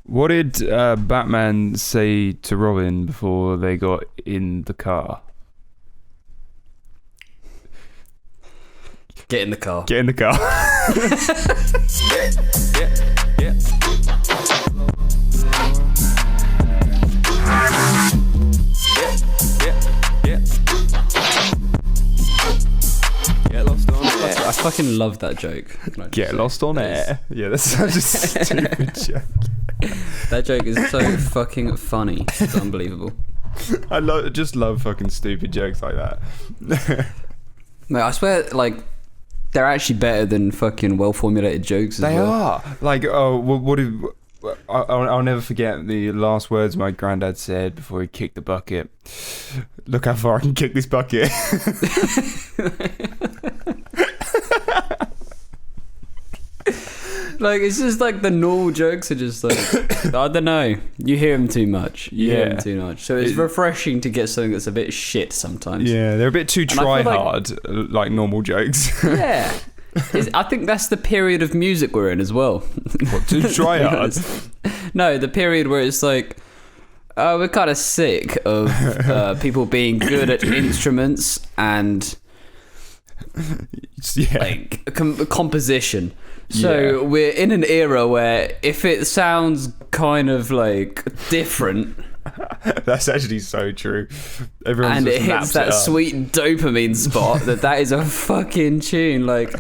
What did Batman say to Robin before they got in the car? Get in the car. Get in the car. yeah. Get lost on air. I fucking love that joke. Get lost on air. Yeah, that's such a stupid joke. That joke is so fucking funny. It's unbelievable. I just love fucking stupid jokes like that. Mate, I swear, like, they're actually better than fucking well-formulated jokes as They well. are. Like, I'll never forget the last words my granddad said before he kicked the bucket. Look how far I can kick this bucket. Like, it's just like the normal jokes are just like, I don't know. You hear them too much. You hear them too much. So it's refreshing to get something that's a bit shit sometimes. Yeah, they're a bit too try-hard, like normal jokes. Yeah. I think that's the period of music we're in as well. What, too try-hard? No, the period where it's like, we're kind of sick of people being good at instruments and like composition. So we're in an era where if it sounds kind of like different, that's actually so true. Everyone and it hits that sweet dopamine spot that is a fucking tune. Like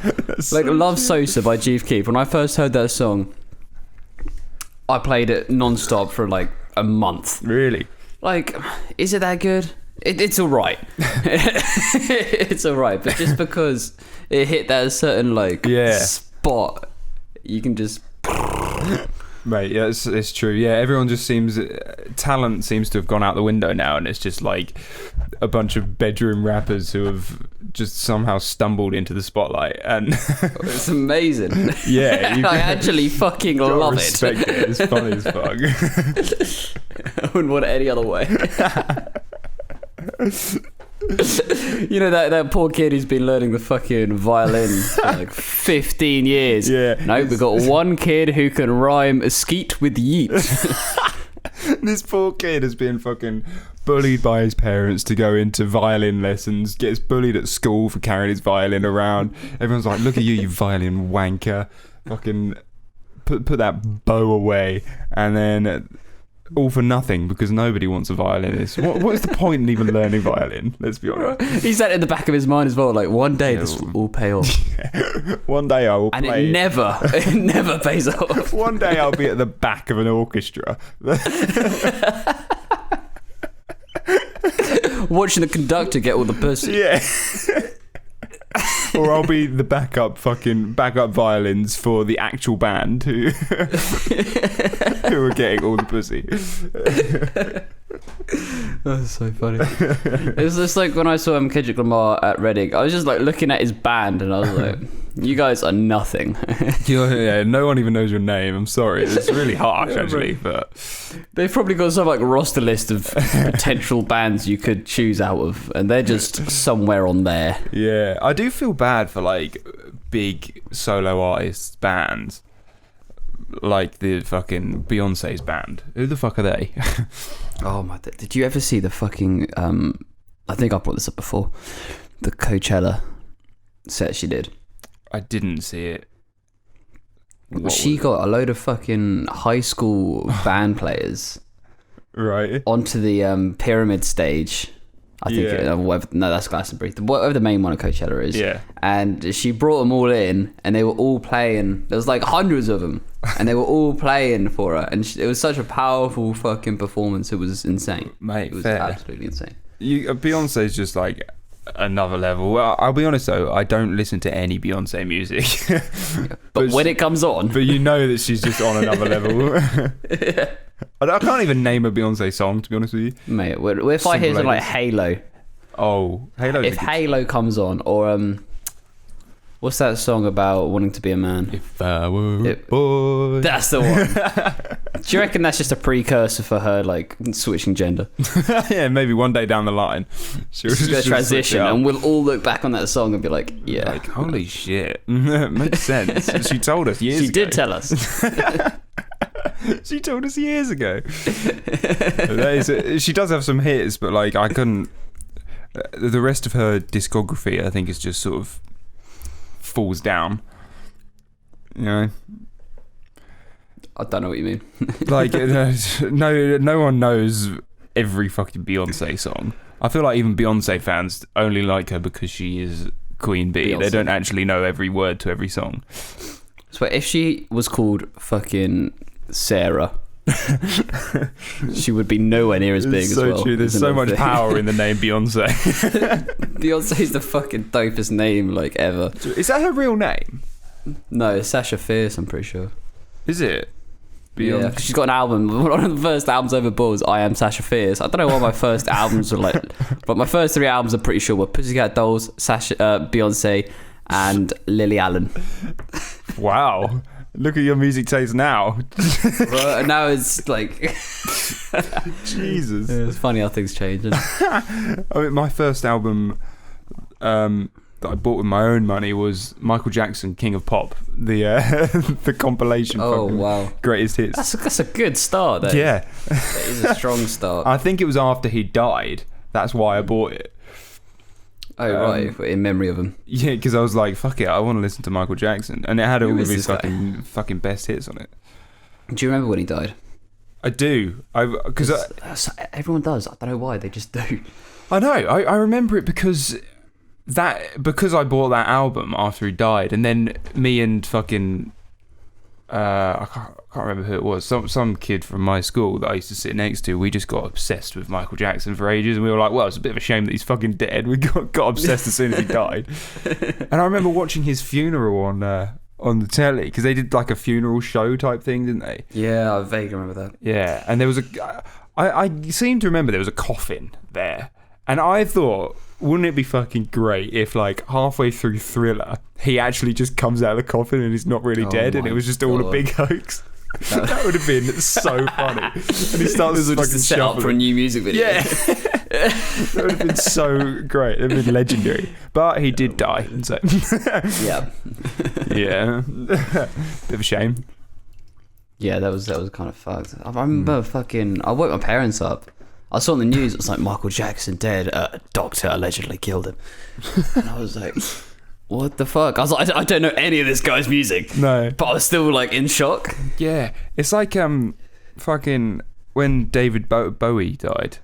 Love Sosa by Chief Keef. When I first heard that song, I played it non-stop for like a month. Really? Like, is it that good? It's all right. It's all right, but just because it hit that certain spot, you can just mate. Yeah, it's true. Yeah, everyone just talent seems to have gone out the window now, and it's just like a bunch of bedroom rappers who have just somehow stumbled into the spotlight, and it's amazing. Yeah, I actually fucking love respect it. It's funny as fuck. I wouldn't want it any other way. You know that poor kid who's been learning the fucking violin for like 15 years. Yeah. No, we've got one kid who can rhyme skeet with yeet. This poor kid has been fucking bullied by his parents to go into violin lessons, gets bullied at school for carrying his violin around. Everyone's like, look at you violin wanker. Fucking put that bow away. And then all for nothing because nobody wants a violinist. What is the point in even learning violin? Let's be honest. He's that in the back of his mind as well. Like, one day this will all pay off. One day I will and play. And it never pays off. One day I'll be at the back of an orchestra. Watching the conductor get all the pussy. Yeah. Or I'll be the backup violins for the actual band who are getting all the pussy. That's so funny. It's just like when I saw Kendrick Lamar at Reading, I was just like looking at his band and I was like, you guys are nothing. Yeah, no one even knows your name. I'm sorry. It's really harsh actually, but they've probably got some like roster list of potential bands you could choose out of, and they're just somewhere on there. Yeah, I do feel bad for like big solo artists bands, like the fucking Beyonce's band. Who the fuck are they? Oh my! Did you ever see the fucking? I think I brought this up before. The Coachella set she did. I didn't see it. She got a load of fucking high school band players right onto the pyramid stage. I think that's Glastonbury. Whatever the main one of Coachella is. Yeah. And she brought them all in, and they were all playing. There was like hundreds of them, and they were all playing for her. And it was such a powerful fucking performance. It was insane, mate. It was absolutely insane. Beyonce's just like another level. Well, I'll be honest though, I don't listen to any Beyonce music. but when it comes on, but you know that she's just on another level. Yeah. I can't even name a Beyonce song, to be honest with you, mate. If I hear something like Halo, Halo. If Halo comes on, or what's that song about wanting to be a man? If I were a boy. That's the one. Do you reckon that's just a precursor for her like switching gender? Yeah, maybe one day down the line she's gonna transition, and we'll all look back on that song and be like, yeah, like holy shit. Makes sense. She told us years ago. She did tell us. She told us years ago. She does have some hits, but like I couldn't. The rest of her discography, I think, is just sort of falls down. You know. I don't know what you mean. Like no one knows every fucking Beyonce song. I feel like even Beyonce fans only like her because she is Queen Bee. Beyonce. They don't actually know every word to every song. So if she was called fucking Sarah, she would be nowhere near as big as well. So true. There's so much power in the name Beyonce. Beyonce's the fucking dopest name like ever. Is that her real name? No, it's Sasha Fierce, I'm pretty sure. Is it? Yeah, 'cause she's got an album. One of the first albums over Balls, I Am Sasha Fierce. I don't know what my first albums were like, but my first 3 albums, I'm pretty sure, were Pussycat Dolls, Beyonce, and Lily Allen. Wow. Look at your music taste now. Right, now it's like... Jesus. It's funny how things change, isn't it? I mean, my first album that I bought with my own money was Michael Jackson, King of Pop, the the compilation. Oh, wow. Greatest hits. That's a good start, though. Yeah. That is a strong start. I think it was after he died. That's why I bought it. Oh, right, in memory of him. Yeah, because I was like, fuck it, I want to listen to Michael Jackson. And it had all Who of is his this guy? fucking best hits on it. Do you remember when he died? I do. Because Everyone does. I don't know why, they just do. I know. I remember it because I bought that album after he died, and then me and fucking I can't remember who it was. Some kid from my school that I used to sit next to. We just got obsessed with Michael Jackson for ages, and we were like, "Well, it's a bit of a shame that he's fucking dead." We got obsessed as soon as he died. And I remember watching his funeral on the telly because they did like a funeral show type thing, didn't they? Yeah, I vaguely remember that. Yeah, and there was I seem to remember there was a coffin there, and I thought, wouldn't it be fucking great if like halfway through Thriller he actually just comes out of the coffin and he's not really dead, and it was just all a big hoax? That would have been so funny. And he starts fucking set up for a new music video. Yeah. That would have been so great. It would have been legendary. But he did die. So. Yeah. Yeah. Bit of a shame. Yeah, that was kind of fucked. I remember I woke my parents up. I saw on the news, it was like, Michael Jackson dead, a doctor allegedly killed him. And I was like, what the fuck? I was like, I don't know any of this guy's music. No. But I was still like in shock. Yeah. It's like fucking when David Bowie died.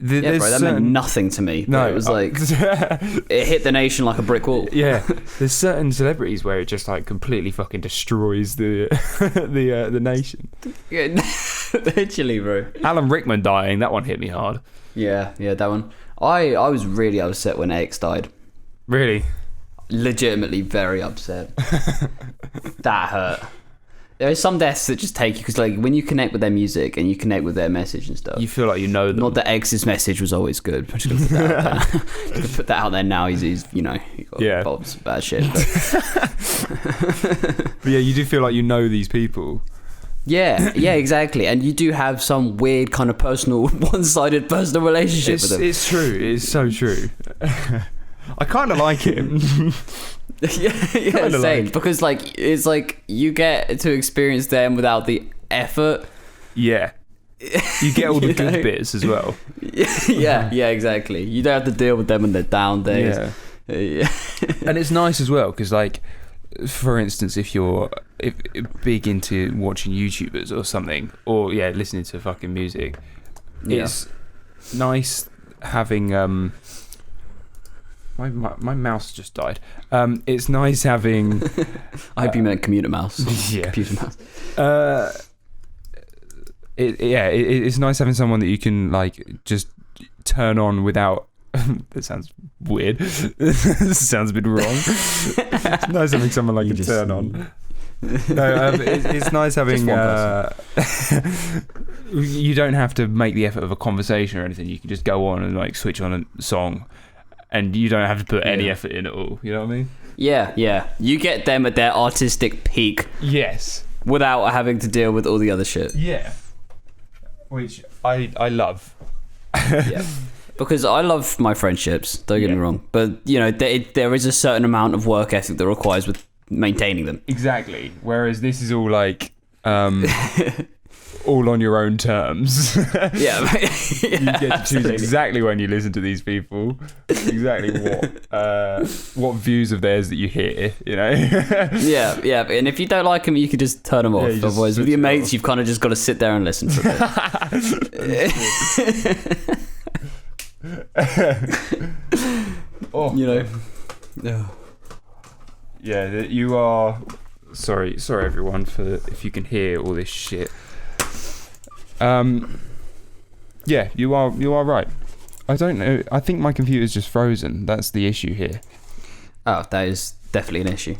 Yeah, bro, that meant nothing to me. No, it was like it hit the nation like a brick wall. Yeah, there's certain celebrities where it just like completely fucking destroys the the nation. Yeah, literally, bro. Alan Rickman dying, that one hit me hard. Yeah, that one. I was really upset when X died. Really? Legitimately very upset. That hurt. There are some deaths that just take you, because like when you connect with their music and you connect with their message and stuff, you feel like you know them. Not that X's message was always good. I'm just gonna put that out there. Put that out there now. He's he got involved in some bad shit. But yeah, you do feel like you know these people. Yeah, exactly. And you do have some weird kind of one-sided personal relationship with them. It's true. It's so true. I kind of like him. yeah, same. Because like it's like you get to experience them without the effort. Yeah, you get all the good bits as well. Yeah, exactly. You don't have to deal with them in their down days. Yeah. And it's nice as well because, like, for instance, if you're big into watching YouTubers or something, or listening to fucking music, it's nice having My mouse just died. It's nice having. I hope you meant commuter mouse. Yeah. Computer mouse. It's nice having someone that you can like just turn on without. That sounds weird. This sounds a bit wrong. It's nice having someone like you can turn on. No, it's nice having. You don't have to make the effort of a conversation or anything. You can just go on and like switch on a song. And you don't have to put any effort in at all. You know what I mean? Yeah. You get them at their artistic peak. Yes. Without having to deal with all the other shit. Yeah. Which I love. Yeah. Because I love my friendships, don't get me wrong. But, you know, there is a certain amount of work ethic that requires with maintaining them. Exactly. Whereas this is all like... all on your own terms. Yeah, You get to choose exactly when you listen to these people, exactly what views of theirs that you hear, you know. Yeah, and if you don't like them, you can just turn them off. Yeah, Otherwise, with your mates, you've kind of just got to sit there and listen for a bit. You know. Yeah, you are. Sorry, everyone, for if you can hear all this shit. Yeah, you are right. I don't know. I think my computer's just frozen. That's the issue here. Oh, that is definitely an issue.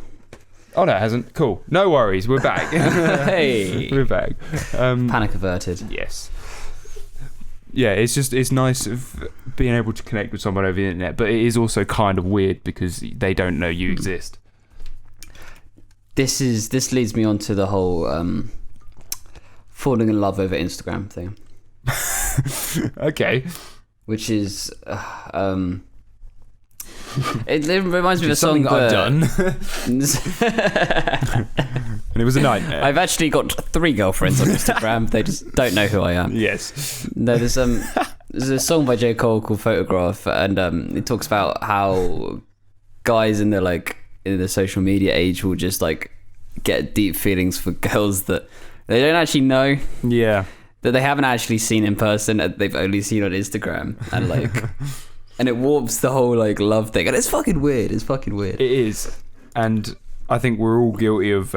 Oh, no, it hasn't. Cool. No worries. We're back. Hey, we're back. Panic averted. Yes. Yeah, it's nice of being able to connect with someone over the internet, but it is also kind of weird because they don't know you exist. This leads me on to the whole falling in love over Instagram thing. Okay. Which is it reminds me of a song that I've done. And it was a nightmare. I've actually got 3 girlfriends on Instagram. They just don't know who I am. Yes. No, there's a song by J. Cole called Photograph, and it talks about how guys in the social media age will just like get deep feelings for girls that they don't actually know. Yeah. That they haven't actually seen in person, and they've only seen on Instagram, and like and it warps the whole like love thing, and it's fucking weird. It is. And I think we're all guilty of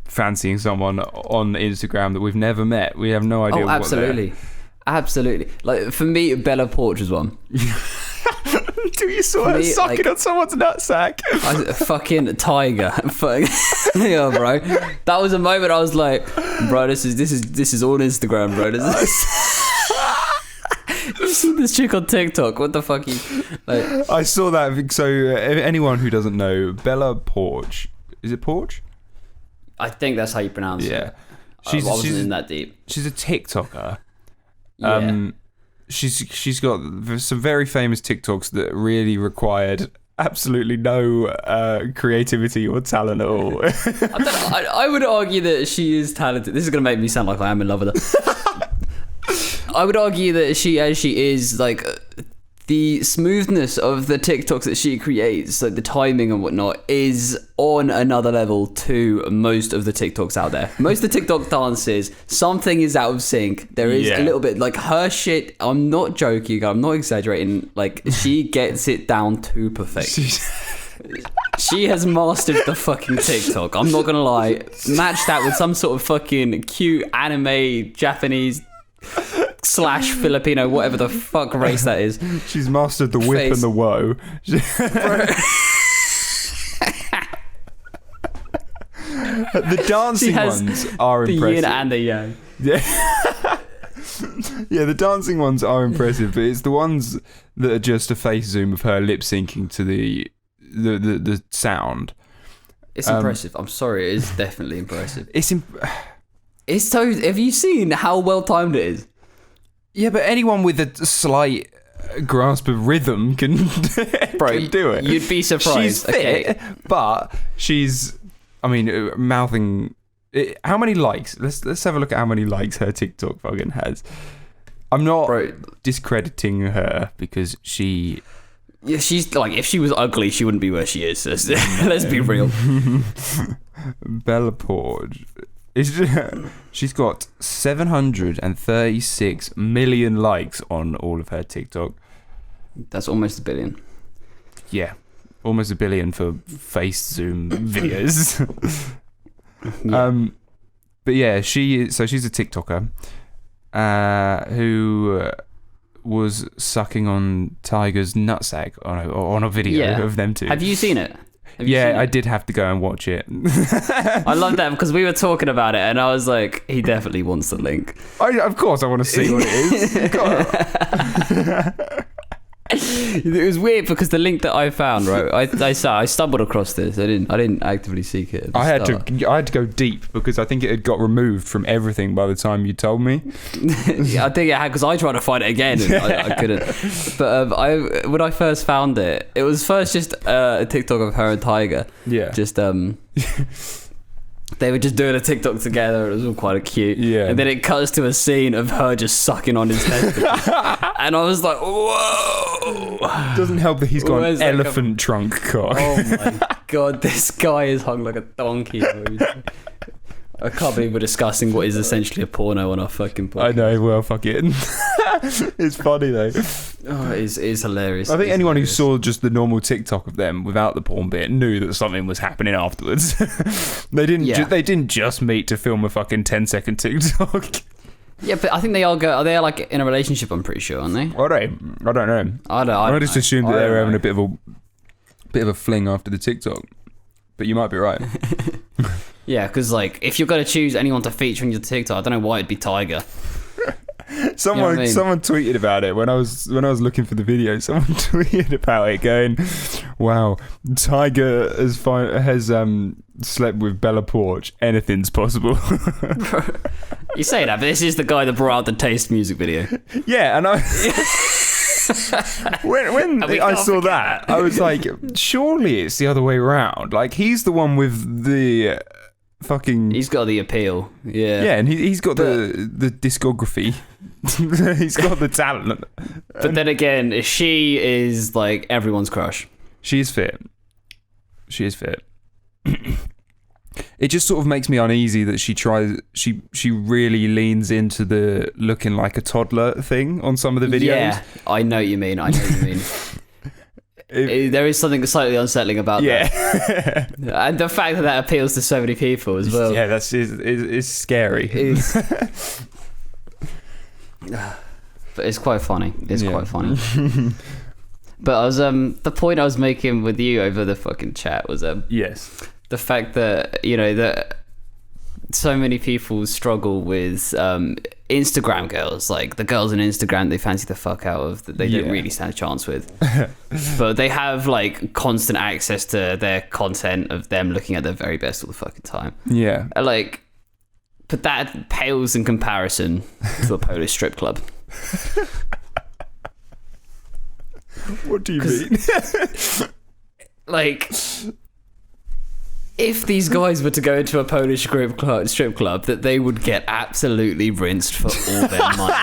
fancying someone on Instagram that we've never met. We have no idea. Oh, absolutely. Like for me, Bella Poarch was one. Do you saw her sucking on someone's nutsack? Fucking Tyga. Yeah, bro. That was a moment I was like, bro, this is all Instagram, bro. You see this chick on TikTok? What the fuck? Like, I saw that. So anyone who doesn't know, Bella Poarch, is it Poarch? I think that's how you pronounce it. Yeah. I wasn't in that deep. She's a TikToker. Yeah. She's got some very famous TikToks that really required absolutely no creativity or talent at all. I would argue that she is talented. This is going to make me sound like I am in love with her. I would argue that she is like the smoothness of the TikToks that she creates, like the timing and whatnot, is on another level to most of the TikToks out there. Most of the TikTok dances, something is out of sync. There is a little bit like her shit. I'm not joking. I'm not exaggerating. Like she gets it down to perfection. She has mastered the fucking TikTok. I'm not gonna lie. Match that with some sort of fucking cute anime Japanese / Filipino, whatever the fuck race that is. She's mastered the whip and the woe. The dancing ones are the impressive. yin and the yang. Yeah. Yeah, the dancing ones are impressive, but it's the ones that are just a face zoom of her lip syncing to the sound. It's impressive. I'm sorry, it is definitely impressive. It's so. Have you seen how well timed it is? Yeah, but anyone with a slight grasp of rhythm can do it. You'd be surprised. She's fit, but she's, mouthing. How many likes? Let's have a look at how many likes her TikTok fucking has. I'm not discrediting her because she. Yeah, she's like, if she was ugly, she wouldn't be where she is. So let's be real. Bella Poarch. She's got 736 million likes on all of her TikTok. That's almost 1 billion. Yeah, almost 1 billion for face zoom videos. Yeah. But yeah, she's a TikToker who was sucking on Tyga's nutsack on a video of them two. Have you seen it? I did have to go and watch it. I love that because we were talking about it and I was like, he definitely wants the link. Of course I want to see what it is. It was weird because the link that I found, right? I stumbled across this. I didn't actively seek it. I had to go deep because I think it had got removed from everything by the time you told me. Yeah, I think it had because I tried to find it again and I couldn't. But when I first found it, it was first just a TikTok of her and Tyga. Yeah. Just They were just doing a TikTok together. It was all quite cute. Yeah. And then it cuts to a scene of her just sucking on his testicles. And I was like, whoa. Doesn't help that he's got Where's an that elephant trunk cock. Oh my god, this guy is hung like a donkey. I can't believe we're discussing what is essentially a porno on our fucking podcast. I know, well, fuck it. It's funny though. Oh, it is hilarious. I think It's anyone hilarious. who saw just the normal TikTok of them without the porn bit knew that something was happening afterwards. They didn't. Yeah. They didn't just meet to film a fucking 10-second TikTok. Yeah, but I think they are they like in a relationship, I'm pretty sure, aren't they? I don't know. I just assumed that they were having a bit of a fling after the TikTok. But you might be right. Yeah, because like if you're gonna choose anyone to feature on your TikTok, I don't know why it'd be Tyga. Someone You know what I mean? someone tweeted about it when I was looking for the video. Someone tweeted about it, going, "Wow, Tyga has slept with Bella Poarch. Anything's possible." You say that, but this is the guy that brought out the Taste music video. Yeah, and I when And we I can't saw forget that, I was like, surely it's the other way around. Like he's the one with the fucking He's got the appeal. Yeah. yeah, and he's got the discography. He's got the talent. But then again, she is like everyone's crush. She is fit. She is fit. It just sort of makes me uneasy that she really leans into the looking like a toddler thing on some of the videos. Yeah, I know what you mean. There is something slightly unsettling about that. And the fact that that appeals to so many people as well. Yeah, it's scary. But it's quite funny. It's quite funny. But I was the point I was making with you over the fucking chat was Yes. the fact that that so many people struggle with Instagram girls, like the girls on Instagram they fancy the fuck out of that they don't really stand a chance with. But they have like constant access to their content of them looking at their very best all the fucking time. Yeah. Like, but that pales in comparison to a Polish strip club. What do you mean? Like, if these guys were to go into a Polish strip club, that they would get absolutely rinsed for all their money.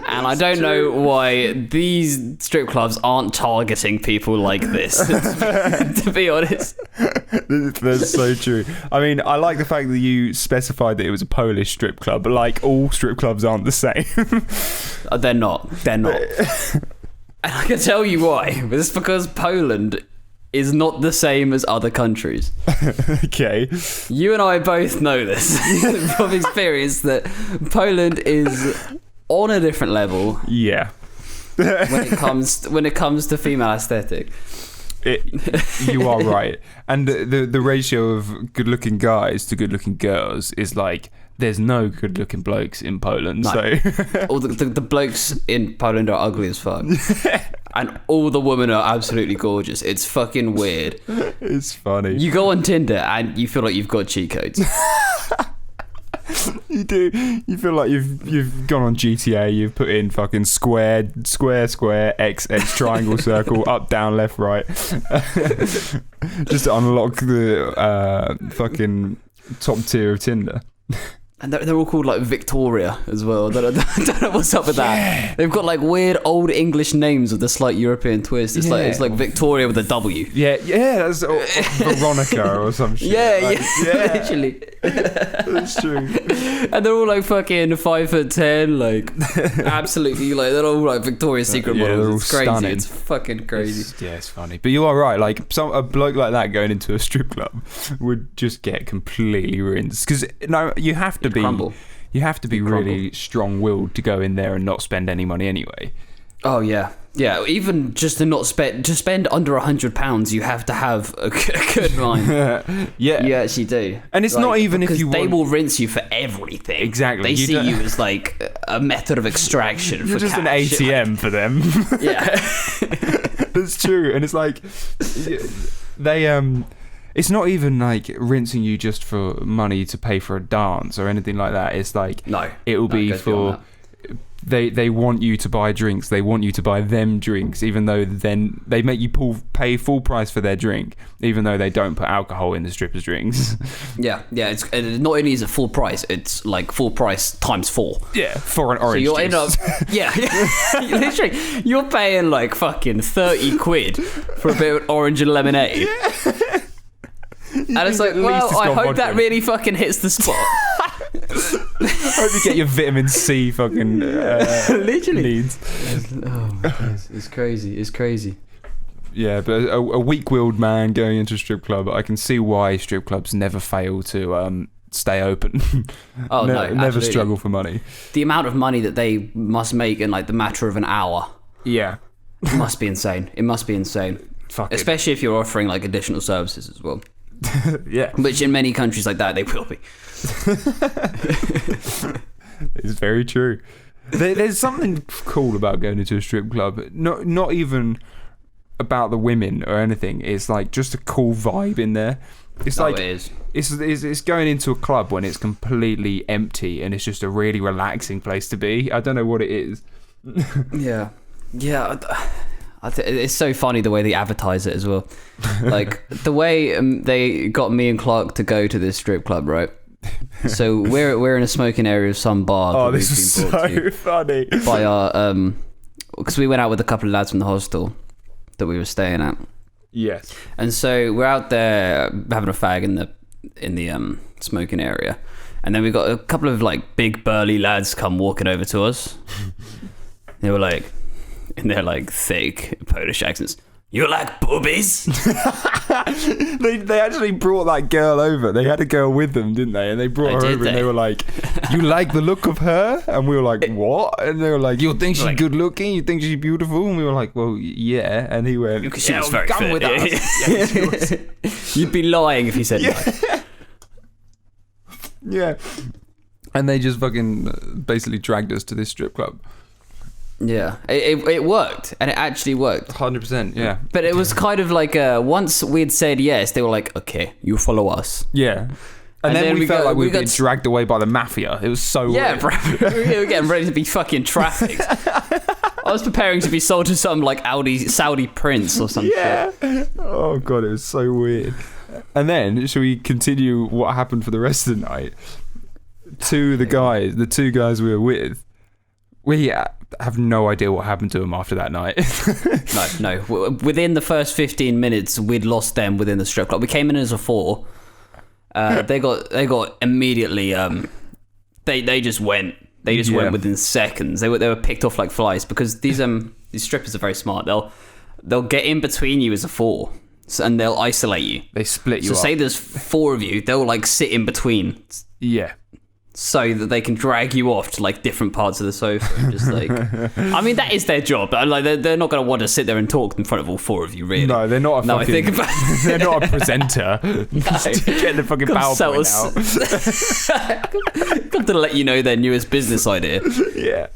And I don't know why these strip clubs aren't targeting people like this, to be honest. That's so true. I mean, I like the fact that you specified that it was a Polish strip club, but like all strip clubs aren't the same. They're not. And I can tell you why. But it's because Poland is not the same as other countries. Okay. You and I both know this from experience that Poland is on a different level. Yeah. when it comes to female aesthetic. You are right. And the ratio of good-looking guys to good-looking girls is like there's no good-looking blokes in Poland. No. So All the blokes in Poland are ugly as fuck. And all the women are absolutely gorgeous. It's fucking weird. it's funny. You go on Tinder and you feel like you've got cheat codes. You do. You feel like you've gone on GTA. You've put in fucking square, X, triangle, circle, up, down, left, right. Just to unlock the fucking top tier of Tinder. And they're all called like Victoria as well. I don't know what's up with that. They've got like weird old English names with a slight European twist. It's like Victoria with a W. Yeah, that's Veronica or some shit. Yeah, literally. That's true. And they're all like fucking 5'10", like absolutely like they're all like Victoria's Secret models. They're all It's crazy. stunning. It's fucking crazy. It's funny. But you are right. Like a bloke like that going into a strip club would just get completely rinsed because you have to be crumble. You have to be really strong-willed to go in there and not spend any money anyway. Oh yeah. Even just to not spend under £100, you have to have a good mind. Yeah, You actually do. And it's not even if you they want... will rinse you for everything. Exactly. They see you as like a method of extraction. You're for just an cash. ATM for them. Yeah. That's true. And it's like they it's not even like rinsing you just for money to pay for a dance or anything like that. It's like No, it will be it goes beyond for they want you to buy drinks. They want you to buy them drinks, even though then they make you pay full price for their drink, even though they don't put alcohol in the strippers' drinks. Yeah. It's not only is it full price, it's like full price times 4. Yeah, for an orange so juice. End up, literally, you're paying like fucking 30 quid for a bit of orange and lemonade. Yeah. And it's like, well, I hope that really fucking hits the spot. I hope you get your vitamin C fucking literally needs. Oh my God, it's crazy. Yeah, but a weak-willed man going into a strip club, I can see why strip clubs never fail to stay open. Oh no, never absolutely. struggle for money. The amount of money that they must make in like the matter of an hour. Yeah, It must be insane. fuck it. Especially if you're offering like additional services as well. Yeah, Which in many countries like that they will be. it's very true. There's something cool about going into a strip club. Not even about the women or anything. It's like just a cool vibe in there. It's like it is. it's going into a club when it's completely empty and it's just a really relaxing place to be. I don't know what it is. Yeah. It's so funny the way they advertise it as well. Like the way they got me and Clark to go to this strip club, right? So we're in a smoking area of some bar. Oh, this is so funny. By our because we went out with a couple of lads from the hostel that we were staying at. Yes. And so we're out there having a fag in the smoking area, and then we got a couple of like big burly lads come walking over to us. They were like, in their like thick Polish accents, "You like boobies?" They actually brought that girl over. They had a girl with them, didn't they? And they brought her over and they were like, "You like the look of her?" And we were like, "What?" And they were like, "You think she's like, good looking? You think she's beautiful?" And we were like, "Well, yeah." And he went, She was very come fit. with us. Yeah, she was. You'd be lying if you said no. Yeah. And they just fucking basically dragged us to this strip club. Yeah, it worked, and it actually worked. 100%, yeah. But it was kind of like once we'd said yes, they were like, "Okay, you follow us." Yeah. And then we felt like we were being dragged away by the mafia. It was so weird. Bro. We were getting ready to be fucking trafficked. I was preparing to be sold to some like Saudi prince or something. Yeah. Oh god, it was so weird. And then, shall we continue what happened for the rest of the night? The two guys we were with, we have no idea what happened to them after that night. No. Within the first 15 minutes, we'd lost them within the strip club. We came in as a 4. They got immediately. They just went. They just went within seconds. They were picked off like flies because these strippers are very smart. They'll get in between you as a 4, and they'll isolate you. They split you So up. say there's 4 of you, they'll like sit in between. Yeah. So that they can drag you off to like different parts of the sofa. Just like, I mean, that is their job. But like, they're not going to want to sit there and talk in front of all 4 of you, really. No, they're not a fucking... I think about they're not a presenter. Get the fucking PowerPoint out. Got to let you know their newest business idea. Yeah.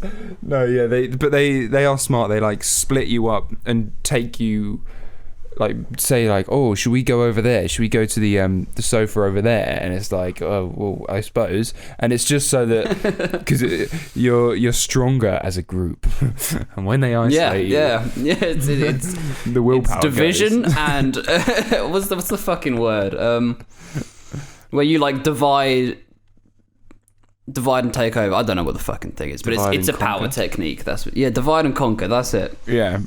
No, yeah. They are smart. They like split you up and take you... like say like, "Oh, should we go over there? Should we go to the sofa over there?" And it's like, "Oh, well, I suppose." And it's just so that because you're stronger as a group. And when they isolate you, it's the willpower it's division goes. And what's the fucking word? Where you like divide and take over. I don't know what the fucking thing is, but it's a power technique. That's divide and conquer. That's it. Yeah.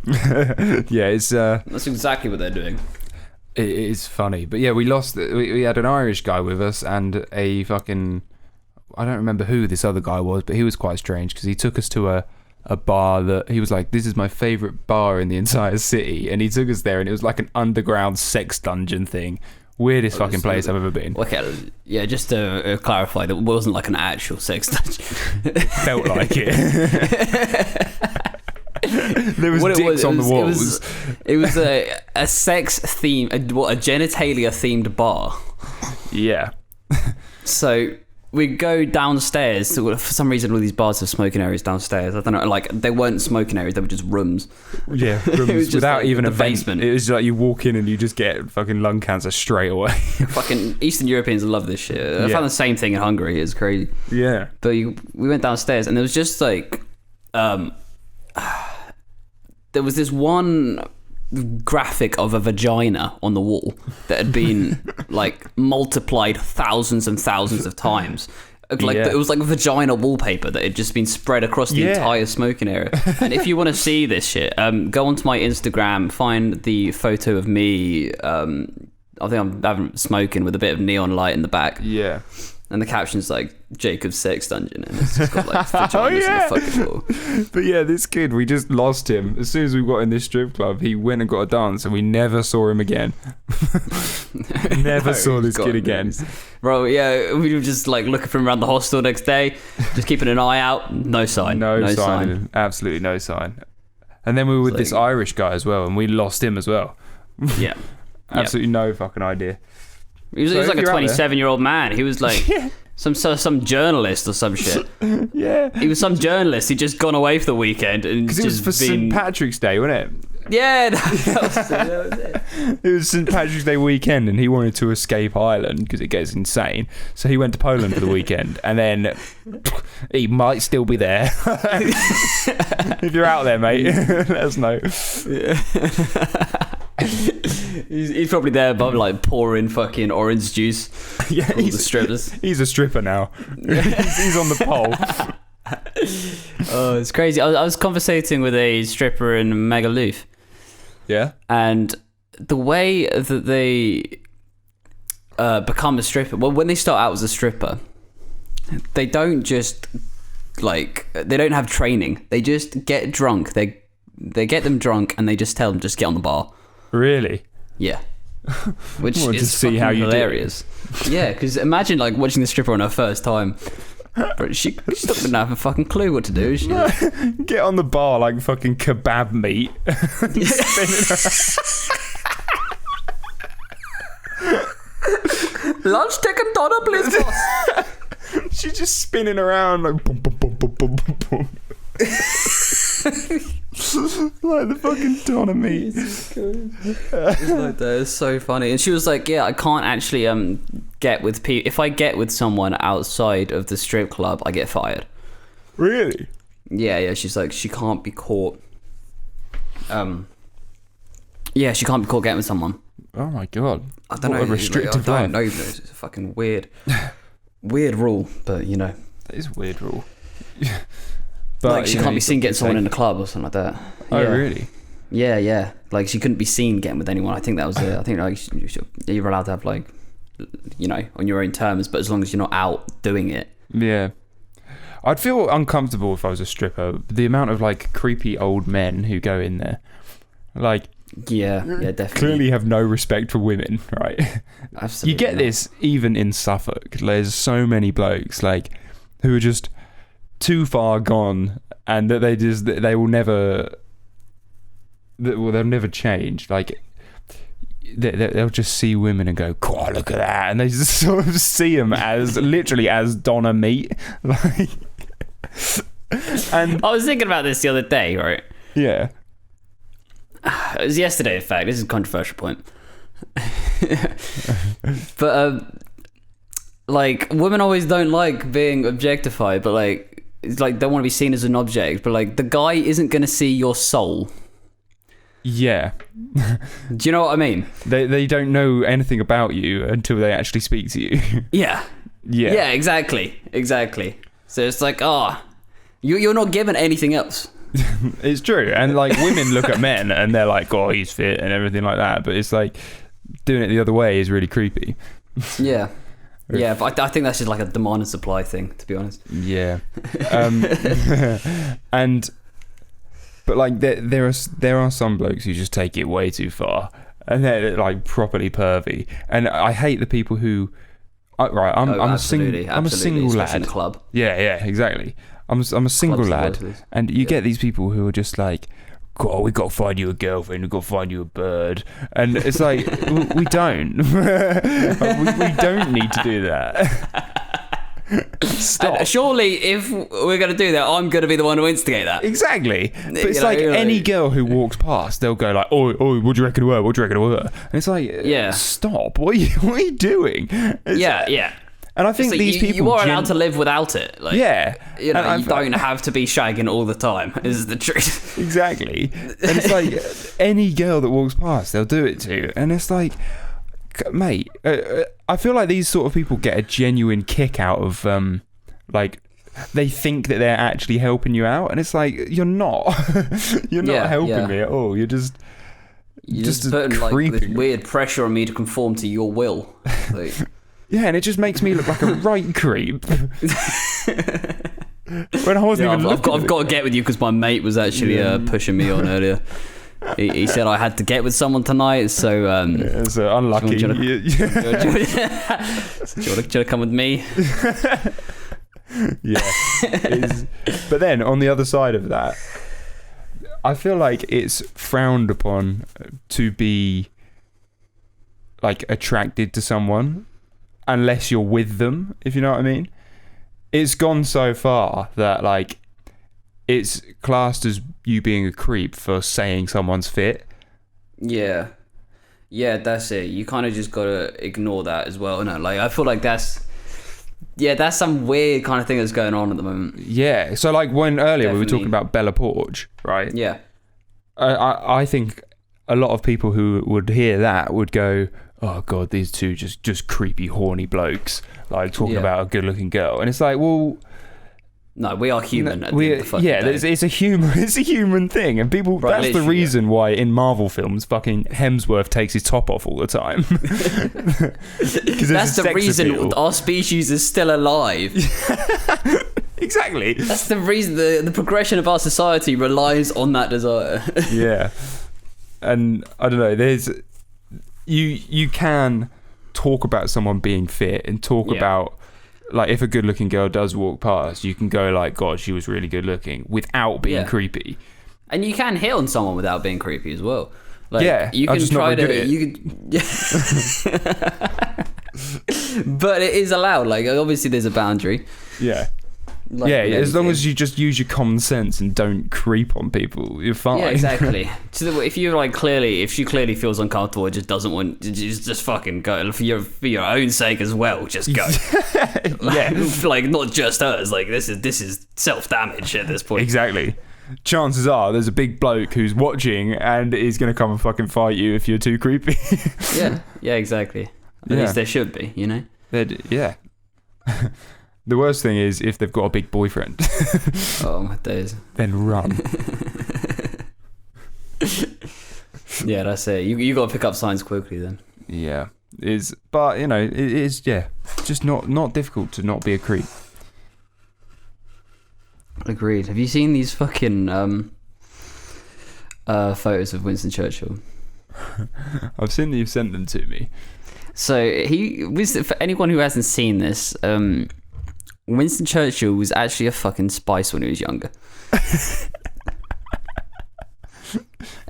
Yeah, it's that's exactly what they're doing. It is funny, but yeah, we lost. We had an Irish guy with us and a fucking... I don't remember who this other guy was, but he was quite strange because he took us to a bar that he was like, "This is my favourite bar in the entire city," and he took us there, and it was like an underground sex dungeon thing. Weirdest fucking place I've ever been. Okay, yeah, just to clarify, that wasn't like an actual sex dungeon. It felt like it. There was dicks on the walls. It was a sex theme, a genitalia themed bar. Yeah. So we go downstairs. So for some reason, all these bars have smoking areas downstairs. I don't know. Like they weren't smoking areas; they were just rooms. Yeah, rooms It was just without like even the a vent. basement. It was like you walk in and you just get fucking lung cancer straight away. Fucking Eastern Europeans love this shit. I Yeah. found the same thing in Hungary. It's crazy. Yeah. But we went downstairs, and there was just like, there was this one graphic of a vagina on the wall that had been like multiplied thousands and thousands of times. Like Yeah. it was like vagina wallpaper that had just been spread across the entire smoking area. And if you want to see this shit, go onto my Instagram, find the photo of me. I think I'm having smoking with a bit of neon light in the back. Yeah. And the caption's like Jacob's sex dungeon, and it's just got like vaginas yeah. in the fucking wall. But yeah, this kid, we just lost him. As soon as we got in this strip club, he went and got a dance and we never saw him again. Never saw this kid again. Bro, yeah, we were just like looking for him around the hostel next day, just keeping an eye out. No sign. No sign. Of him. Absolutely no sign. And then we were with this Irish guy as well, and we lost him as well. Yeah. Absolutely no fucking idea. He was like a 27-year-old man. He was like some journalist or some shit. Yeah. He was some journalist. He'd just gone away for the weekend and Because it was for St. Patrick's Day, wasn't it? Yeah, that was it. It was St. Patrick's Day weekend, and he wanted to escape Ireland because it gets insane. So he went to Poland for the weekend, and then he might still be there. If you're out there, mate, let us know. He's probably there, but like pouring fucking orange juice. Yeah, all the strippers. He's a stripper now. He's on the pole. Oh, it's crazy. I was conversating with a stripper in Magaluf. Yeah. And the way that they become a stripper, well, when they start out as a stripper, they don't just they don't have training. They just get drunk. They get them drunk and they just tell them just get on the bar. Really? Yeah. Which Well, is to see how you hilarious. Yeah, because imagine like watching the stripper on her first time. But she's not gonna have a fucking clue what to do. She? Get on the bar like fucking kebab meat. Lunch chicken doner, please, boss. She's just spinning around like boom, boom, boom, boom, boom, boom, boom. Like the fucking ton of meat. It's like that. It's so funny. And she was like, yeah, I can't actually get with people. If I get with someone outside of the strip club, I get fired. Really? Yeah. She's like, she can't be caught. Yeah, she can't be caught getting with someone. Oh my god. I don't what know. a restrictive I don't life. know. It's a fucking weird rule, but you know. That is a weird rule. But like she can't be seen getting someone in a club or something like that. Oh, yeah. really? Yeah. Like she couldn't be seen getting with anyone. I think that was it. I think like you're allowed to have like, you know, on your own terms, but as long as you're not out doing it. Yeah. I'd feel uncomfortable if I was a stripper. The amount of like creepy old men who go in there, like, yeah, definitely. clearly have no respect for women, right? Absolutely. You get this even in Suffolk. There's so many blokes like who are just too far gone, and that they will never. They'll never change. Like they'll just see women and go, "God, look at that," and they just sort of see them as literally as doner meat. Like, and I was thinking about this the other day, right? yeah. It was yesterday, in fact. This is a controversial point. But like women always don't like being objectified, but like it's like they want to be seen as an object, but like the guy isn't going to see your soul. Yeah. Do you know what I mean? They don't know anything about you until they actually speak to you. Yeah. Yeah, exactly. So it's like, you're not given anything else. It's true. And like women look at men and they're like, oh, he's fit and everything like that, but it's like doing it the other way is really creepy. Yeah. Yeah, but I think that's just like a demand and supply thing, to be honest. Yeah. But like there are some blokes who just take it way too far, and they're like properly pervy. And I hate the people who. I'm a single lad. In the club. Yeah, exactly. I'm a single lad, and you get these people who are just like, God, we got to find you a girlfriend, we got to find you a bird, and it's like we don't. We don't need to do that. Stop. And surely, if we're going to do that, I'm going to be the one to instigate that. Exactly. But it's like any girl who walks past, they'll go like, "Oh, what do you reckon of her? What do you reckon of her?" And it's like, stop. What are you doing? Yeah. And I think these people... You are allowed to live without it. Like, yeah. You don't have to be shagging all the time, is the truth. Exactly. And it's like, any girl that walks past, they'll do it to. And it's like... Mate, I feel like these sort of people get a genuine kick out of, they think that they're actually helping you out, and it's like, you're not. You're not helping me at all. You're just putting like this weird pressure on me to conform to your will. Like, yeah, and it just makes me look like a right creep. When I wasn't even looking. I've got to get with you because my mate was actually pushing me on earlier. He said I had to get with someone tonight, so so unlucky. Do you want to come with me? Yeah. But then on the other side of that, I feel like it's frowned upon to be like attracted to someone unless you're with them, if you know what I mean. It's gone so far that like it's classed as you being a creep for saying someone's fit. Yeah, that's it. You kind of just gotta ignore that as well. No, like I feel like that's some weird kind of thing that's going on at the moment. Yeah. So like when earlier we were talking about Bella Poarch, right? Yeah. I think a lot of people who would hear that would go, "Oh God, these two just creepy, horny blokes like talking about a good-looking girl," and it's like, well. No, we are human. It's a human thing, and people. Right, that's the reason why in Marvel films, fucking Hemsworth takes his top off all the time. That's the reason our species is still alive. Exactly. That's the reason the progression of our society relies on that desire. Yeah, and I don't know. There's you can talk about someone being fit and talk about. Like, if a good-looking girl does walk past, you can go like, "God, she was really good-looking," without being creepy. And you can hit on someone without being creepy as well. Like, you I'm can just try not to. You can, but it is allowed. Like, obviously, there's a boundary. Yeah. Like, as long as you just use your common sense and don't creep on people, you're fine. Yeah, exactly. So if you if she clearly feels uncomfortable, it just doesn't want, just fucking go for your own sake as well. Just go. Like not just hers. Like this is self damage at this point. Exactly. Chances are there's a big bloke who's watching and is going to come and fucking fight you if you're too creepy. Yeah, exactly. At least there should be, you know. Yeah. The worst thing is if they've got a big boyfriend. Oh my days. Then run. Yeah, that's it. You got to pick up signs quickly then. Yeah. But you know, it is just not difficult to not be a creep. Agreed. Have you seen these fucking photos of Winston Churchill? I've seen that you've sent them to me. So for anyone who hasn't seen this, Winston Churchill was actually a fucking spice when he was younger.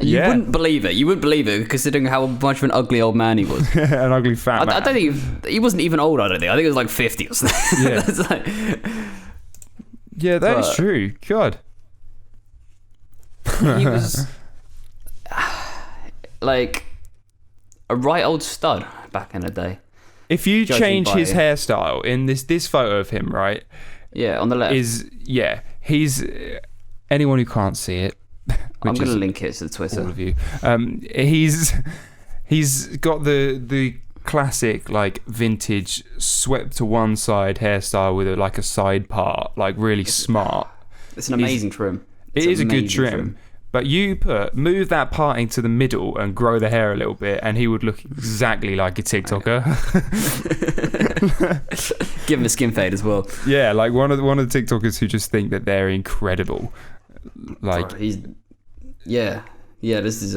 You wouldn't believe it. You wouldn't believe it, considering how much of an ugly old man he was. An ugly fat man. I don't think he wasn't even old. I don't think. I think he was like 50 or something. Yeah. That is true. God. He was like a right old stud back in the day. If you change his hairstyle in this photo of him, right? Yeah, on the left. He's anyone who can't see it. I'm going to link it to Twitter. All of you. He's got the classic like vintage swept to one side hairstyle with a side part, like really smart. It's an amazing trim. It is a good trim. But you move that part into the middle and grow the hair a little bit, and he would look exactly like a TikToker. Give him a skin fade as well. Yeah, like one of the TikTokers who just think that they're incredible. Like this is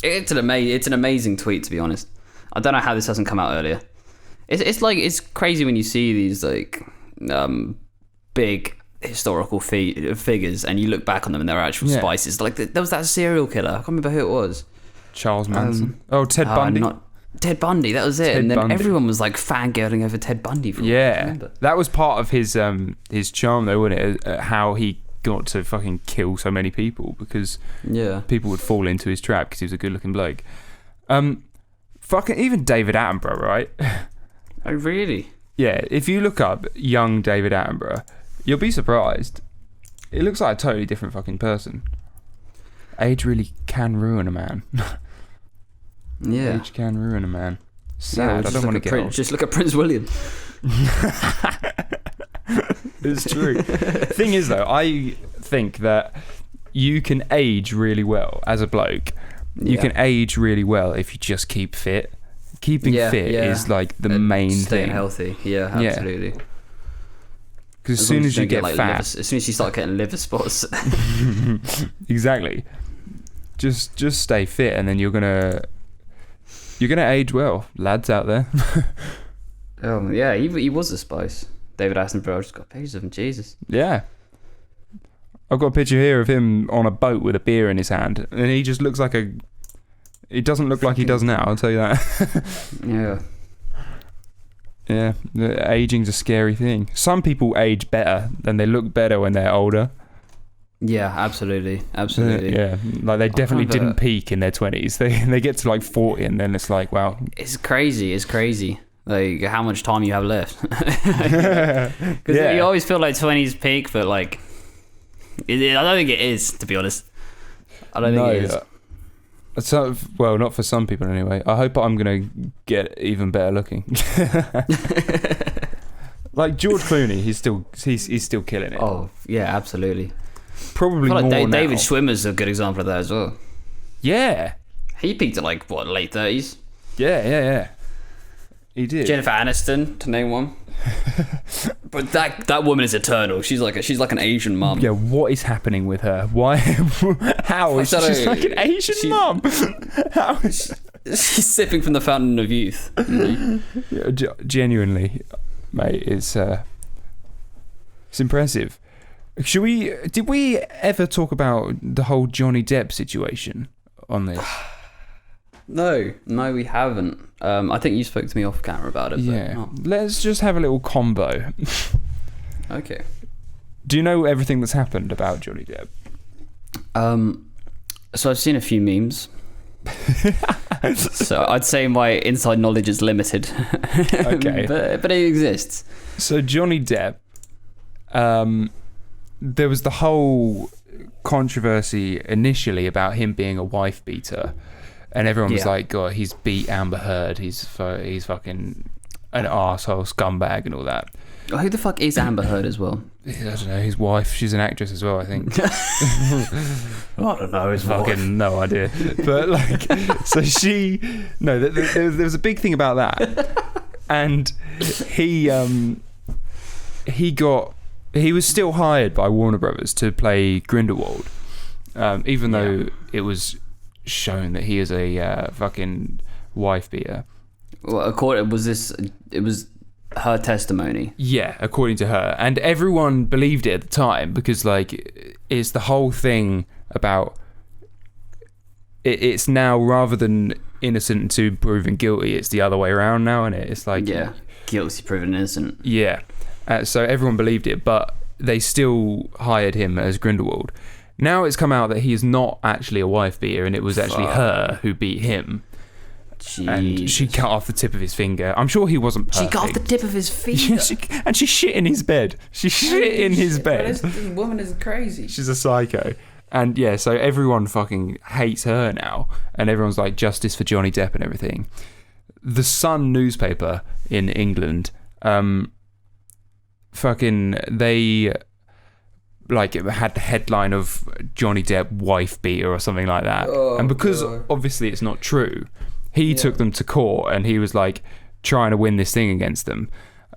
it's an amazing tweet, to be honest. I don't know how this hasn't come out earlier. It's crazy when you see these like big historical figures and you look back on them and they're actual spices. Like there was that serial killer. I can't remember who it was. Charles Manson. Ted Bundy. Ted Bundy, that was it. Ted and then Bundy. everyone was like fangirling over Ted Bundy for a while, I Yeah, remember. that was part of his charm, though, wasn't it? How he got to fucking kill so many people because Yeah. people would fall into his trap because he was a good-looking bloke. Fucking even David Attenborough, right? Oh, really? Yeah, if you look up young David Attenborough, you'll be surprised. It looks like a totally different fucking person. Age really can ruin a man. Yeah. Age can ruin a man. Yeah, Sad. I don't want to get old. Just look at Prince William. It's true. Thing is, though, I think that you can age really well as a bloke. You Yeah. can age really well if you just keep fit. Keeping fit is like the main Staying thing. healthy. Yeah, absolutely. Because as soon as you get fat, as soon as you start getting liver spots. exactly. Just stay fit, and then you're gonna age well, lads out there. Yeah, he was a spice. David Attenborough. I just got pictures of him. Jesus. Yeah. I've got a picture here of him on a boat with a beer in his hand, and he just looks like a. He doesn't look like he does now. I'll tell you that. Yeah. Yeah, aging's a scary thing. Some people age better, and they look better when they're older. Yeah, absolutely. Yeah, like they definitely kind of didn't peak in their 20s. They get to like 40, and then it's like, wow. It's crazy. Like how much time you have left. Because you always feel like 20s peak, but like, I don't think it is, to be honest. I don't think it is. So, well, not for some people anyway. I hope I'm gonna get even better looking. Like George Clooney, he's still killing it. Oh yeah, absolutely. Probably I feel more like now. David Schwimmer's a good example of that as well. Yeah. He peaked at like what, late 30s. Yeah. He did. Jennifer Aniston, to name one. But that woman is eternal. She's like an Asian mum. Yeah, what is happening with her? Why? How is she just like an Asian mum? How is She's sipping from the fountain of youth. yeah, genuinely, mate, it's impressive. Did we ever talk about the whole Johnny Depp situation on this? No, we haven't. I think you spoke to me off camera about it. Yeah. But Let's just have a little combo. okay. Do you know everything that's happened about Johnny Depp? So I've seen a few memes. So I'd say my inside knowledge is limited. Okay. but it exists. So Johnny Depp, there was the whole controversy initially about him being a wife beater. And everyone was like, God, he's beat Amber Heard. He's fucking an arsehole scumbag and all that. Who the fuck is Amber Heard as well? I don't know, his wife. She's an actress as well, I think. I don't know. His fucking no idea. But like, so there was a big thing about that. And he was still hired by Warner Brothers to play Grindelwald. Even though it was shown that he is a fucking wife beater. Well, it was her testimony. Yeah, according to her, and everyone believed it at the time because like it's the whole thing about it's now rather than innocent until proven guilty, it's the other way around now, and it's like guilty proven innocent. Yeah, so everyone believed it, but they still hired him as Grindelwald. Now it's come out that he is not actually a wife beater, and it was actually her who beat him. Jeez. And she cut off the tip of his finger. I'm sure he wasn't perfect. She cut off the tip of his finger. And she shit in his bed. She shit in his bed. This woman is crazy. She's a psycho. And yeah, so everyone fucking hates her now. And everyone's like, justice for Johnny Depp and everything. The Sun newspaper in England, they like it had the headline of Johnny Depp wife beater or something like that. And because obviously it's not true, he took them to court and he was like trying to win this thing against them.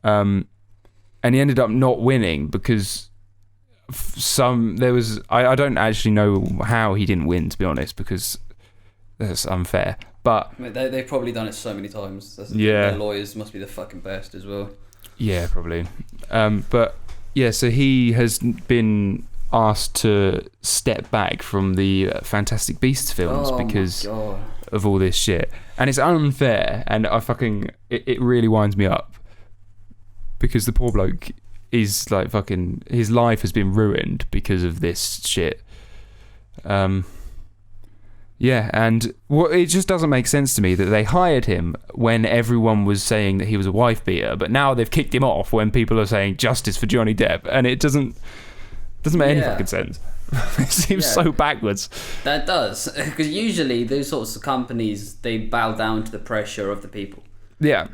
And he ended up not winning because I don't actually know how he didn't win, to be honest, because that's unfair. But they've probably done it so many times. Yeah. Their lawyers must be the fucking best as well. Yeah, probably. But yeah, so he has been asked to step back from the Fantastic Beasts films because of all this shit, and it's unfair, and it really winds me up because the poor bloke is like fucking, his life has been ruined because of this shit. Yeah, and it just doesn't make sense to me that they hired him when everyone was saying that he was a wife beater, but now they've kicked him off when people are saying justice for Johnny Depp, and it doesn't make any fucking sense. It seems so backwards. That does, because usually those sorts of companies, they bow down to the pressure of the people. Yeah.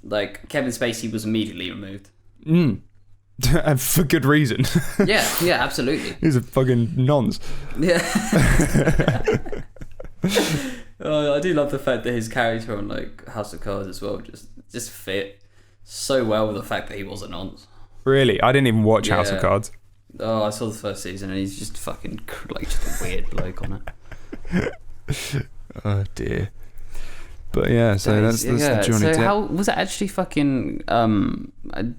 Like, Kevin Spacey was immediately removed. And for good reason. Yeah, absolutely. He's a fucking nonce. Yeah. I do love the fact that his character on like House of Cards as well just fit so well with the fact that he was a nonce. Really? I didn't even watch House of Cards. Oh, I saw the first season and he's just fucking like just a weird bloke on it. Oh dear. But yeah, so that's the Johnny Depp. So how was it actually fucking?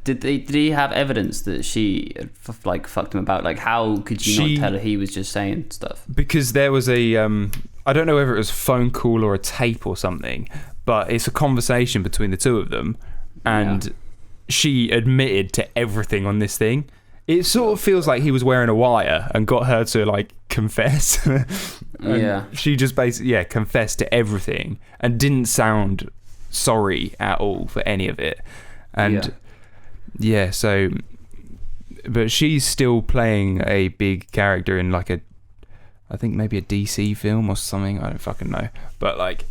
Did he have evidence that she fucked him about? Like, how could you not tell her he was just saying stuff? Because there was a I don't know whether it was a phone call or a tape or something, but it's a conversation between the two of them, and she admitted to everything on this thing. It sort of feels like he was wearing a wire and got her to like confess. She just basically confessed to everything and didn't sound sorry at all for any of it. And so, but she's still playing a big character in like I think maybe a DC film or something. I don't fucking know. But like,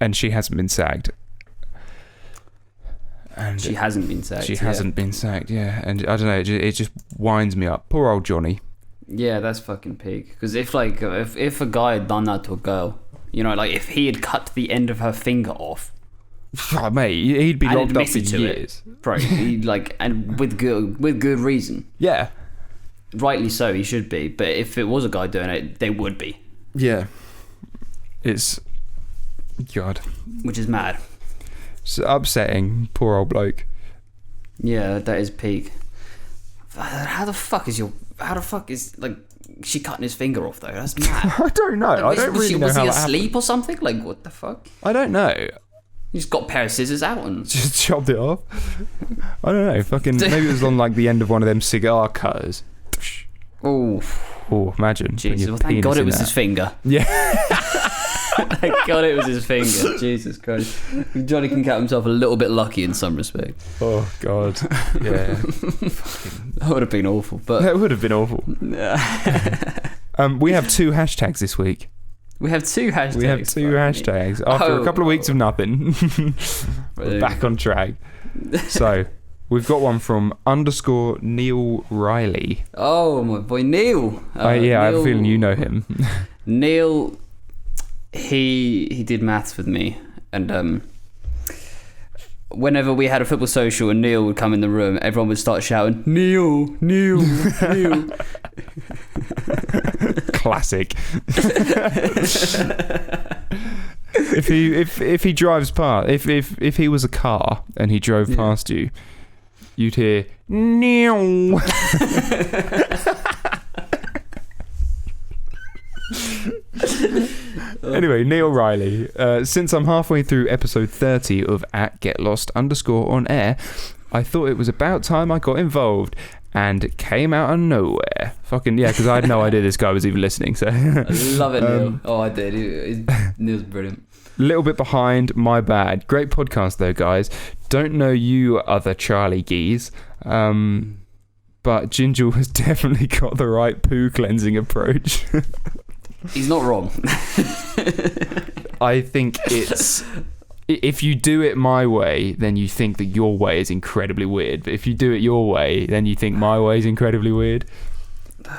and she hasn't been sacked. And she hasn't been sacked. She hasn't been sacked, yeah. And I don't know, it just winds me up. Poor old Johnny. Yeah, that's fucking peak. Because if a guy had done that to a girl, you know, like if he had cut the end of her finger off, oh, mate, he'd be locked up for years, bro. And with good reason. Yeah, rightly so. He should be. But if it was a guy doing it, they would be. Yeah, it's God, which is mad. It's upsetting. Poor old bloke. Yeah, that is peak. How the fuck is like she cutting his finger off though? That's mad. I don't know. I don't really know how that happened. Was he asleep or something? Like what the fuck? I don't know. He just got a pair of scissors out and just chopped it off. I don't know. Fucking maybe it was on like the end of one of them cigar cutters. Oh, imagine. Jesus, well, thank God it was his finger. Yeah. Thank God it was his finger. Jesus Christ. Johnny can count himself a little bit lucky in some respect. Oh God. Yeah. That would have been awful. But that would have been awful. We have 2 hashtags this week. We have 2 hashtags. After a couple of weeks of nothing, we're back on track. So we've got one from _Neil Riley. Oh, my boy Neil. I have a feeling you know him. Neil, he did maths with me, and whenever we had a football social and Neil would come in the room, everyone would start shouting, Neil. Classic. If he drives past, if he was a car and he drove past you, you'd hear Neil. Anyway, Neil Riley. Since I'm halfway through episode 30 of @GetLost_on-air, I thought it was about time I got involved, and it came out of nowhere. Fucking yeah, because I had no idea this guy was even listening. So I love it, Neil. I did. Neil's brilliant. Little bit behind, my bad. Great podcast though, guys. Don't know you other Charlie Gees, but Gingell has definitely got the right poo cleansing approach. He's not wrong. I think it's, if you do it my way, then you think that your way is incredibly weird. But if you do it your way, then you think my way is incredibly weird.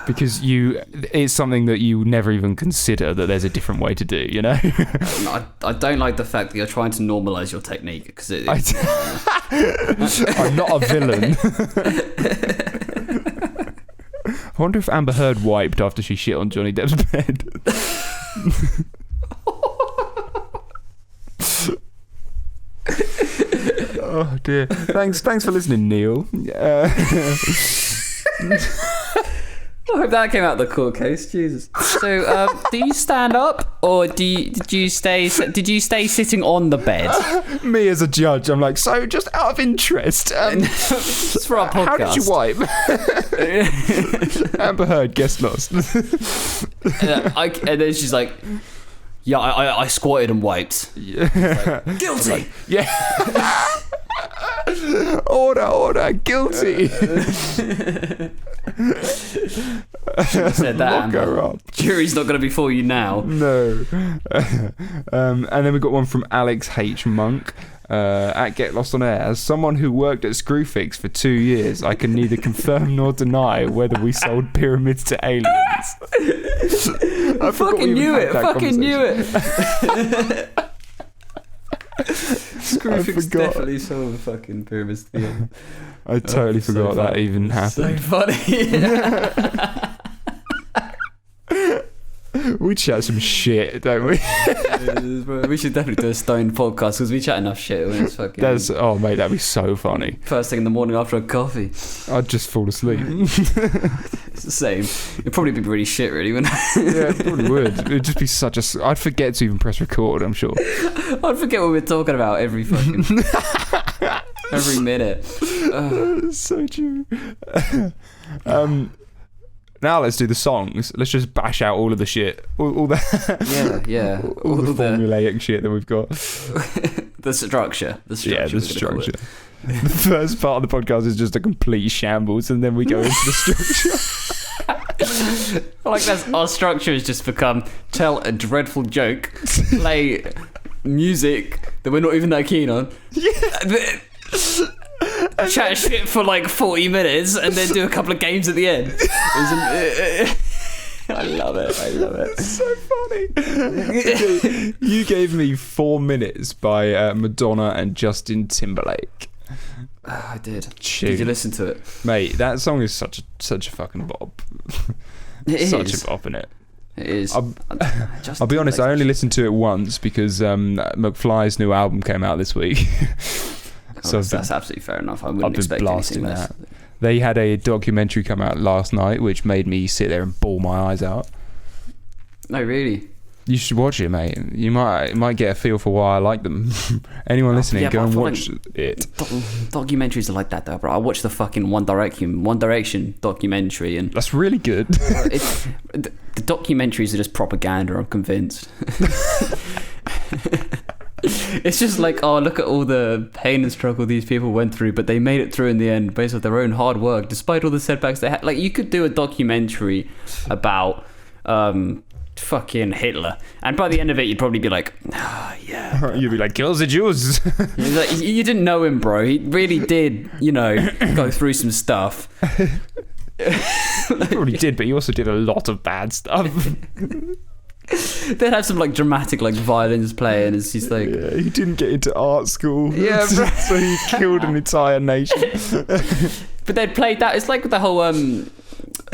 Because it's something that you never even consider that there's a different way to do, you know? I don't like the fact that you're trying to normalise your technique. Because I'm not a villain. I wonder if Amber Heard wiped after she shit on Johnny Depp's bed. Oh dear. Thanks for listening, Neil. I hope that came out of the court case. Jesus. So, do you stand up, or did you stay sitting on the bed? Me as a judge, I'm like, so just out of interest, It's for our podcast. how did you wipe? Amber Heard, guest lost. And then she's like, yeah, I squatted and wiped. Yeah. Like, guilty. Yeah. Order, guilty. Said that. Lock her up. Jury's not going to be for you now. No. And then we got one from Alex H. Monk. At Get Lost on Air. As someone who worked at Screwfix for 2 years, I can neither confirm nor deny whether we sold pyramids to aliens. I fucking knew it. Screwfix definitely sold the fucking pyramids to the aliens. I totally forgot that even happened. So funny. We chat some shit, don't we? We should definitely do a stoned podcast because we chat enough shit when it's fucking. Oh mate, that'd be so funny. First thing in the morning after a coffee. I'd just fall asleep. It's the same. It'd probably be really shit, really, wouldn't it? Yeah, it probably would. It'd just be such a. I'd forget to even press record, I'm sure. I'd forget what we're talking about every fucking. every minute. So true. Now let's do the songs. Let's just bash out all of the shit. All the all the formulaic shit that we've got. The structure. Yeah, the structure. The first part of the podcast is just a complete shambles, and then we go into the structure. Our structure has just become tell a dreadful joke, play music that we're not even that keen on. Yeah. Chat shit for like 40 minutes and then do a couple of games at the end. I love it. It's so funny. You gave me 4 Minutes by Madonna and Justin Timberlake. I did. Shoot. Did you listen to it? Mate, that song is such a fucking bop. It is. Such a bop, innit? It is. I'll be honest, I only listened to it once because McFly's new album came out this week. So that's absolutely fair enough. I wouldn't expect anything less. They had a documentary come out last night, which made me sit there and bawl my eyes out. No, really? You should watch it, mate. You might get a feel for why I like them. Anyone listening, go and watch it. Documentaries are like that, though, bro. I watched the fucking One Direction documentary, and that's really good. The documentaries are just propaganda. I'm convinced. It's just like, oh, look at all the pain and struggle these people went through, but they made it through in the end based on their own hard work, despite all the setbacks they had. Like, you could do a documentary about fucking Hitler, and by the end of it, you'd probably be like, yeah. Bro. You'd be like, kills the Jews. Like, you didn't know him, bro. He really did, go through some stuff. He probably did, but he also did a lot of bad stuff. They'd have some like dramatic like violins playing as he's like, yeah, he didn't get into art school, yeah, bro. So he killed an entire nation. But they'd played that. It's like the whole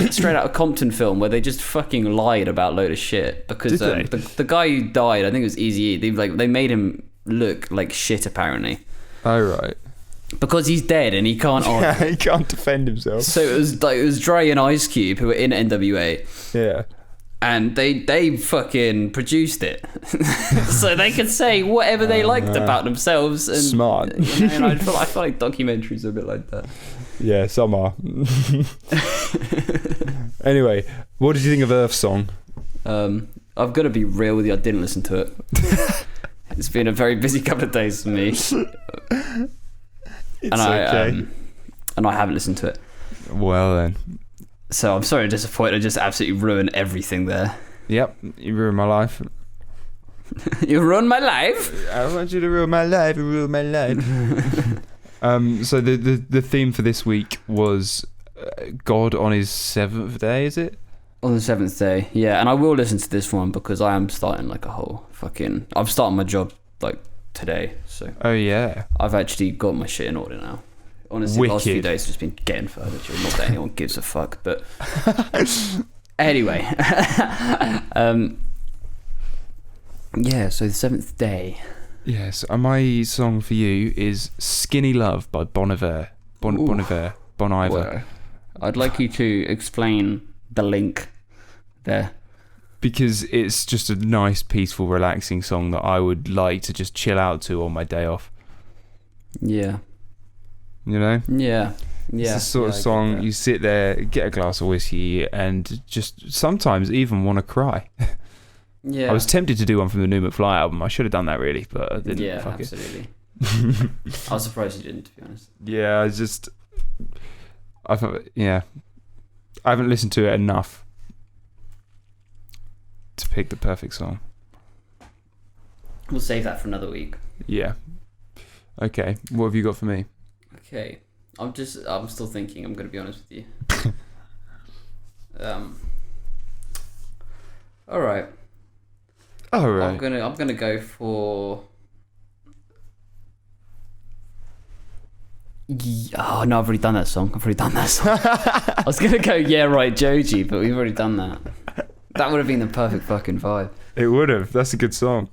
Straight Outta Compton film where they just fucking lied about a load of shit because the guy who died, I think it was Eazy-E, they made him look like shit apparently. Oh right. Because he's dead and he can't argue. Yeah, he can't defend himself. So it was Dre and Ice Cube who were in NWA. Yeah. And they fucking produced it, so they could say whatever they liked about themselves. And, smart. And I feel like documentaries are a bit like that. Yeah, some are. Anyway, what did you think of Earth Song? I've got to be real with you. I didn't listen to it. It's been a very busy couple of days for me. It's okay. And I haven't listened to it. Well then. So I'm sorry to disappoint. I just absolutely ruined everything there. Yep, you ruined my life. You ruined my life? I want you to ruin my life. You ruined my life. So the theme for this week was God on his 7th day, is it? On the 7th day, yeah. And I will listen to this one because I am starting like a whole fucking... I'm starting my job like today, so... Oh, yeah. I've actually got my shit in order now. Honestly, the last few days have just been getting furniture. Not that anyone gives a fuck, but... Anyway. Yeah, so the 7th day. Yes, my song for you is Skinny Love by Bon Iver. Bon Iver. Well, I'd like you to explain the link there. Because it's just a nice, peaceful, relaxing song that I would like to just chill out to on my day off. Yeah. You know? Yeah. It's the sort of song you sit there, get a glass of whiskey, and just sometimes even want to cry. Yeah. I was tempted to do one from the new McFly album. I should have done that really, but I didn't. Yeah, Fuck absolutely. I was surprised you didn't, to be honest. Yeah, I thought, yeah. I haven't listened to it enough to pick the perfect song. We'll save that for another week. Yeah. Okay, what have you got for me? Okay. I'm still thinking, I'm going to be honest with you. All right. I'm gonna go for. Oh no, I've already done that song. I was gonna go Yeah Right Joji, but we've already done that. That would have been the perfect fucking vibe. It would have. That's a good song.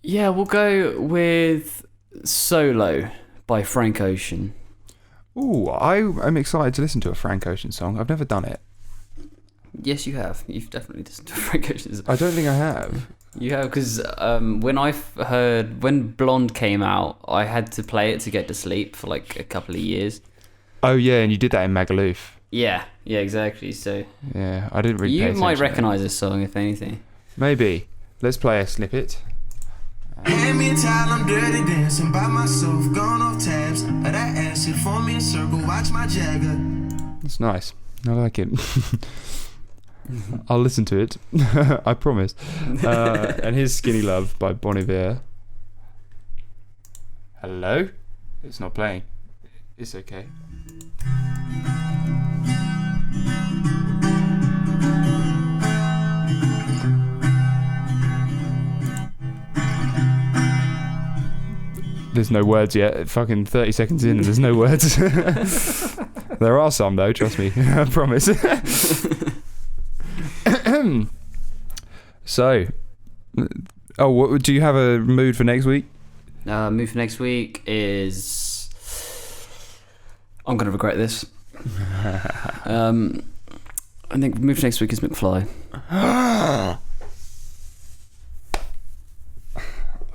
Yeah, we'll go with Solo by Frank Ocean. Ooh, I'm excited to listen to a Frank Ocean song. I've never done it. Yes, you have. You've definitely listened to Frank Ocean. I don't think I have. You have, because when Blonde came out, I had to play it to get to sleep for like a couple of years. Oh yeah, and you did that in Magaluf. Yeah, exactly. So yeah, I didn't really. You might recognise this song, if anything. Maybe. Let's play a snippet. Hand me a towel, I'm dirty dancing by myself, gone off tabs. That acid, form me a circle, watch my Jagger. It's nice. I like it. I'll listen to it. I promise. And here's Skinny Love by Bon Iver. Hello? It's not playing. It's okay. There's no words yet. Fucking 30 seconds in and there's no words. There are some though, trust me. I promise. So, what do you have a mood for next week? Mood for next week is I'm gonna regret this. I think mood for next week is McFly.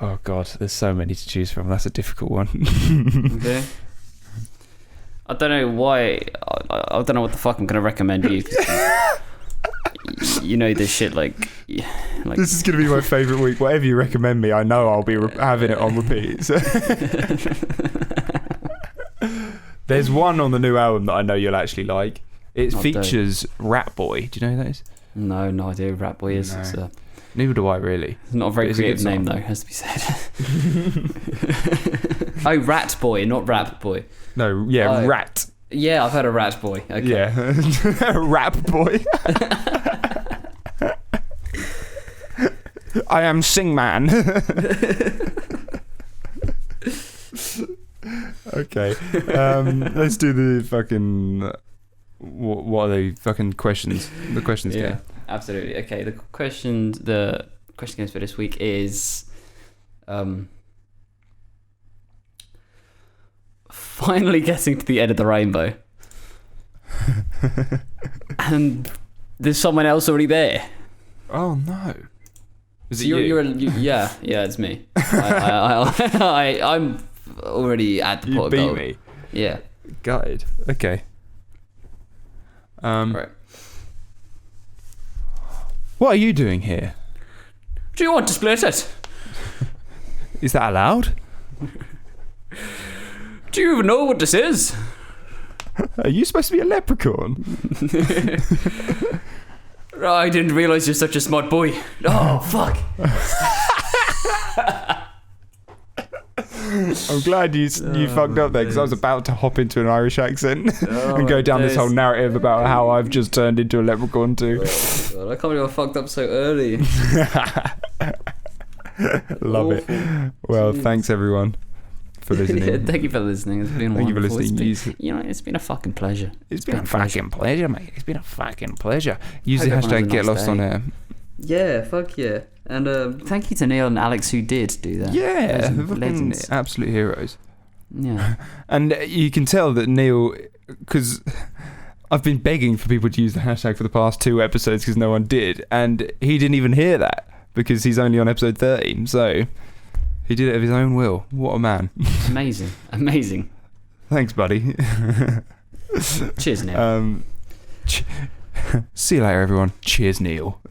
Oh god, there's so many to choose from. That's a difficult one. Okay. I don't know why. I don't know what the fuck I'm gonna recommend you. You know this shit like. This is gonna be my favourite week. Whatever you recommend me, I know I'll be having it on repeat. So. There's one on the new album that I know you'll actually like. It features Rat Boy. Do you know who that is? No idea who Rat Boy is. No. It's, neither do I really. It's not a very creative name though, has to be said. Oh, Rat Boy, not Rap Boy. No, yeah, Rat. Yeah, I've heard of Rat Boy. Okay. Yeah, Rap Boy. I am Singman. Okay, let's do the fucking. What are the fucking questions? The questions game. Absolutely. Okay, the question games for this week is finally getting to the end of the rainbow. And there's someone else already there. Oh no. Is it you? Yeah, it's me. I'm already at the pot of gold. You beat me. Yeah. Gutted. Okay. Right. What are you doing here? Do you want to split it? Is that allowed? Do you even know what this is? Are you supposed to be a leprechaun? I didn't realise you're such a smart boy. Oh, fuck. I'm glad you fucked up there, because I was about to hop into an Irish accent and go down this whole narrative about how I've just turned into a leprechaun too. Oh, God, I can't believe I fucked up so early. Love it. Well, thanks everyone for listening. Yeah, thank you for listening. It's been Thank you for wonderful. listening. It's been a fucking pleasure. It's been a fucking pleasure, mate. It's been a fucking pleasure. Use the Hope everyone hashtag has a nice #GetLostOnAir. day. Yeah, fuck yeah. And thank you to Neil and Alex who did do that. Yeah, Those are fucking legends. absolute heroes. Yeah. And you can tell that Neil because I've been begging for people to use the hashtag for the past 2 episodes because no one did, and he didn't even hear that because he's only on episode 13. So he did it of his own will. What a man! Amazing. Thanks, buddy. Cheers, Neil. See you later, everyone. Cheers, Neil.